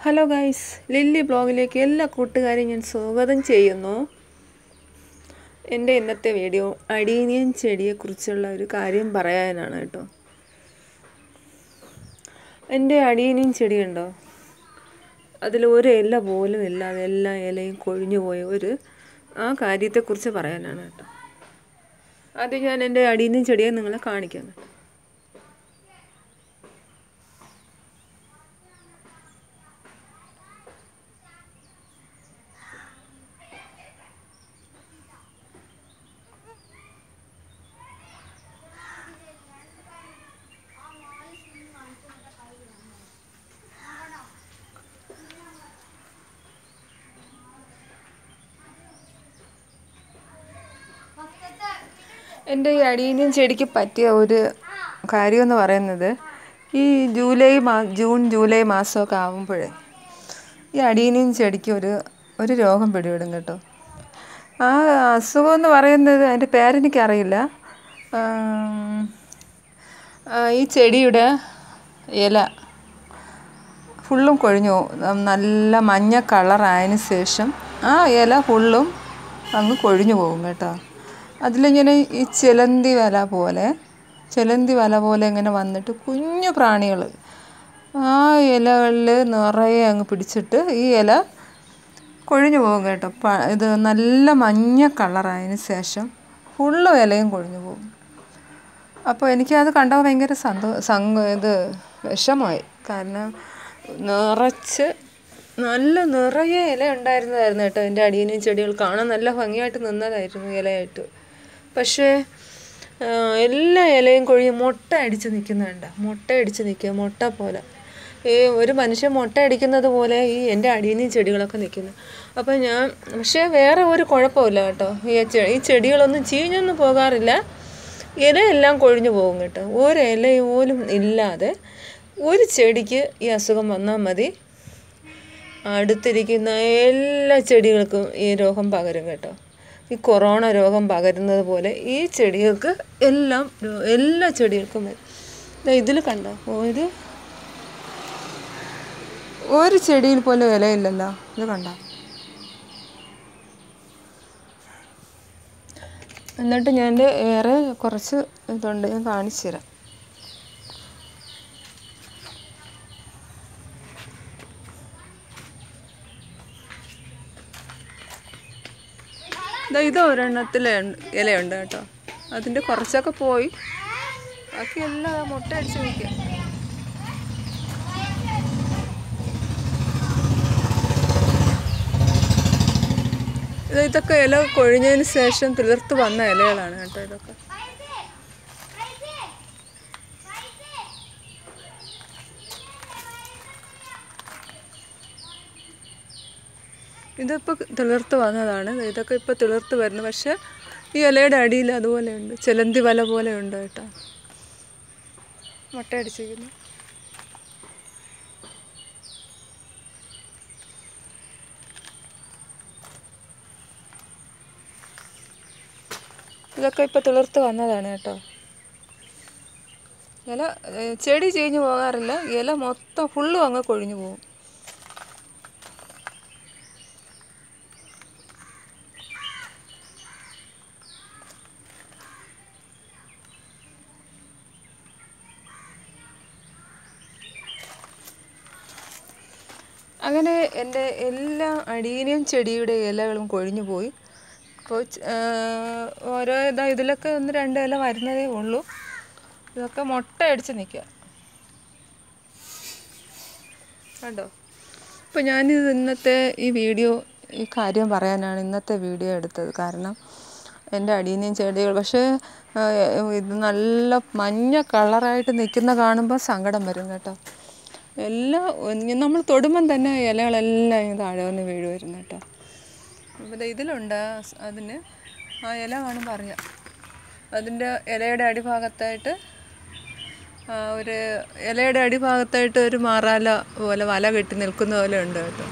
Hello guys, lily ബ്ലോഗിലേക്ക് എല്ലാ കൂട്ടുകാരെയും ഞാൻ സ്വാഗതം ചെയ്യുന്നു. എൻ്റെ ഇന്നത്തെ വീഡിയോ അഡീനിയൻ ചെടിയെക്കുറിച്ചുള്ള ഒരു കാര്യം പറയാനാണ് കേട്ടോ. എൻ്റെ അഡീനിയൻ ചെടിയുണ്ടോ, അതിൽ ഒരു ഇല പോലും ഇല്ലാതെ എല്ലാ ഇലയും കൊഴിഞ്ഞു പോയ ആ കാര്യത്തെക്കുറിച്ച് പറയാനാണ് കേട്ടോ. ആദ്യം ഞാൻ എൻ്റെ അഡീനിയൻ ചെടിയെ നിങ്ങളെ കാണിക്കാം. എൻ്റെ ഈ അഡീനിയൻ ചെടിക്ക് പറ്റിയ ഒരു കാര്യമെന്ന് പറയുന്നത്, ഈ ജൂൺ ജൂലൈ മാസമൊക്കെ ആകുമ്പോഴേ ഈ അഡീനിയൻ ചെടിക്ക് ഒരു രോഗം പിടിപെടും കേട്ടോ. ആ അസുഖമെന്ന് പറയുന്നത് അതിൻ്റെ പേരെനിക്കറിയില്ല. ഈ ചെടിയുടെ ഇല ഫുള്ളും കൊഴിഞ്ഞു പോകും. നല്ല മഞ്ഞ കളറായതിന് ശേഷം ആ ഇല ഫുള്ളും അങ്ങ് കൊഴിഞ്ഞു പോകും കേട്ടോ. അതിലിങ്ങനെ ഈ ചിലന്തി വല പോലെ ഇങ്ങനെ വന്നിട്ട് കുഞ്ഞു പ്രാണികൾ ആ ഇലകളിൽ നിറയെ അങ്ങ് പിടിച്ചിട്ട് ഈ ഇല കൊഴിഞ്ഞു പോകും കേട്ടോ. ഇത് നല്ല മഞ്ഞ കളറായതിന് ശേഷം ഫുള്ള് ഇലയും കൊഴിഞ്ഞു പോകും. അപ്പോൾ എനിക്കത് കണ്ടപ്പോൾ ഭയങ്കര വിഷമമായി. കാരണം നിറയെ ഇല ഉണ്ടായിരുന്നതായിരുന്നു കേട്ടോ. എൻ്റെ അഡീനിയൻ ചെടികൾ കാണാൻ നല്ല ഭംഗിയായിട്ട് നിന്നതായിരുന്നു ഇലയായിട്ട്. പക്ഷേ എല്ലാ ഇലയും കൊഴിഞ്ഞ് മുട്ട അടിച്ച് നിൽക്കുക, മുട്ട പോലെ. ഈ ഒരു മനുഷ്യൻ മുട്ട അടിക്കുന്നത് പോലെ ഈ എൻ്റെ അഡീനിയൻ ചെടികളൊക്കെ നിൽക്കുന്നു. അപ്പോൾ പക്ഷേ വേറെ ഒരു കുഴപ്പമില്ല കേട്ടോ. ഈ ചെടികളൊന്നും ചീഞ്ഞൊന്നും പോകാറില്ല. ഇലയെല്ലാം കൊഴിഞ്ഞു പോകും കേട്ടോ. ഒരു ഇല പോലും ഇല്ലാതെ ഒരു ചെടിക്ക് ഈ അസുഖം വന്നാൽ മതി, അടുത്തിരിക്കുന്ന എല്ലാ ചെടികൾക്കും ഈ രോഗം പകരും കേട്ടോ. ഈ കൊറോണ രോഗം പകരുന്നത് പോലെ ഈ ചെടികൾക്ക് എല്ലാ ചെടികൾക്കും വരും. ഇതിൽ കണ്ടോ, ഒരു ചെടിയിൽ പോലും ഇലയില്ലല്ലോ. ഇത് കണ്ടോ. എന്നിട്ട് ഞാൻ വേറെ കുറച്ച് ഇതുണ്ട്, ഞാൻ കാണിച്ചു തരാം. ഇത് ഒരെണ്ണത്തിൽ ഇലയുണ്ട് കേട്ടോ. അതിൻ്റെ കുറച്ചൊക്കെ പോയി, ബാക്കി എല്ലാം മുട്ട അടിച്ച് നിൽക്കുക. ഇതൊക്കെ ഇല കൊഴിഞ്ഞതിന് ശേഷം തുളിർത്ത് വന്ന ഇലകളാണ് കേട്ടോ. ഇതൊക്കെ ഇതിപ്പോൾ തിളിർത്ത് വന്നതാണ്. ഇതൊക്കെ ഇപ്പോൾ തിളിർത്ത് വരുന്നു. പക്ഷേ ഈ ഇലയുടെ അടിയിൽ അതുപോലെയുണ്ട്, ചിലന്തി വല പോലെ ഉണ്ട് കേട്ടോ. മുട്ട അടിച്ചിരിക്കുന്നു. ഇതൊക്കെ ഇപ്പോൾ തിളിർത്ത് വന്നതാണ് കേട്ടോ. ചെടി ചീഞ്ഞു പോകാറില്ല, ഇല മൊത്തം ഫുള്ളും അങ്ങ് കൊഴിഞ്ഞു പോകും. അങ്ങനെ എൻ്റെ എല്ലാ അഡീനിയൻ ചെടിയുടെ ഇലകളും കൊഴിഞ്ഞു പോയി. അപ്പോൾ ഓരോ ഇതിലൊക്കെ 1-2 ഇല വരുന്നതേ ഉള്ളൂ. ഇതൊക്കെ മുട്ട അടിച്ച് നിൽക്കുക കണ്ടോ. അപ്പോൾ ഞാനിത് ഇന്നത്തെ ഈ കാര്യം പറയാനാണ് ഇന്നത്തെ വീഡിയോ എടുത്തത്. കാരണം എൻ്റെ അഡീനിയൻ ചെടികൾ പക്ഷേ ഇത് നല്ല മഞ്ഞ കളറായിട്ട് നിൽക്കുന്ന കാണുമ്പോൾ സങ്കടം വരും കേട്ടോ. നമ്മൾ തൊടുമ്പം തന്നെ ഇലകളെല്ലാം താഴെ വന്ന് വീഴുമായിരുന്നു കേട്ടോ. അപ്പോൾ ഇതിലുണ്ട്, അതിന് ആ ഇല കാണുമ്പോൾ അറിയാം. അതിൻ്റെ ഇലയുടെ അടിഭാഗത്തായിട്ട് ഒരു മാറാല പോലെ വല കെട്ടി നിൽക്കുന്ന പോലെ ഉണ്ട് കേട്ടോ.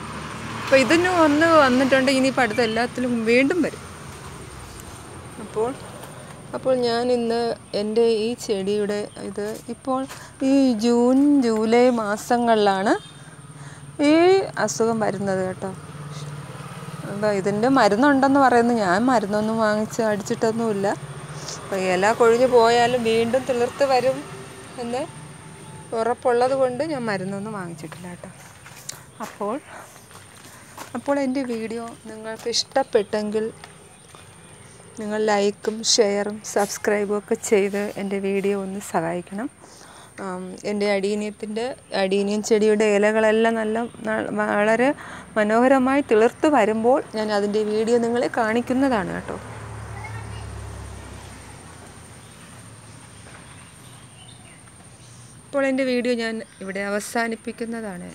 അപ്പോൾ ഇതിന് വന്നിട്ടുണ്ട്. ഇനിയിപ്പോൾ അടുത്ത എല്ലാത്തിലും വീണ്ടും വരും. അപ്പോൾ ഞാൻ ഇന്ന് എൻ്റെ ഈ ചെടിയുടെ ഇപ്പോൾ ഈ ജൂൺ ജൂലൈ മാസങ്ങളിലാണ് ഈ അസുഖം വരുന്നത് കേട്ടോ. അപ്പോൾ ഇതിൻ്റെ മരുന്നുണ്ടെന്ന് പറയുന്നു. ഞാൻ മരുന്നൊന്നും വാങ്ങിച്ച് അടിച്ചിട്ടൊന്നുമില്ല. അപ്പോൾ ഇല കൊഴിഞ്ഞ് പോയാലും വീണ്ടും തിളിർത്ത് വരും എന്ന് ഉറപ്പുള്ളത് കൊണ്ട് ഞാൻ മരുന്നൊന്നും വാങ്ങിച്ചിട്ടില്ല കേട്ടോ. അപ്പോൾ എൻ്റെ വീഡിയോ നിങ്ങൾക്ക് ഇഷ്ടപ്പെട്ടെങ്കിൽ നിങ്ങൾ ലൈക്കും ഷെയറും സബ്സ്ക്രൈബും ഒക്കെ ചെയ്ത് എൻ്റെ വീഡിയോ ഒന്ന് സഹായിക്കണം. എൻ്റെ അടീനിയം ചെടിയുടെ ഇലകളെല്ലാം വളരെ മനോഹരമായി തിളിർത്ത് വരുമ്പോൾ ഞാൻ അതിൻ്റെ വീഡിയോ നിങ്ങളെ കാണിക്കുന്നതാണ് കേട്ടോ. ഇപ്പോൾ എൻ്റെ വീഡിയോ ഞാൻ ഇവിടെ അവസാനിപ്പിക്കുന്നതാണ്.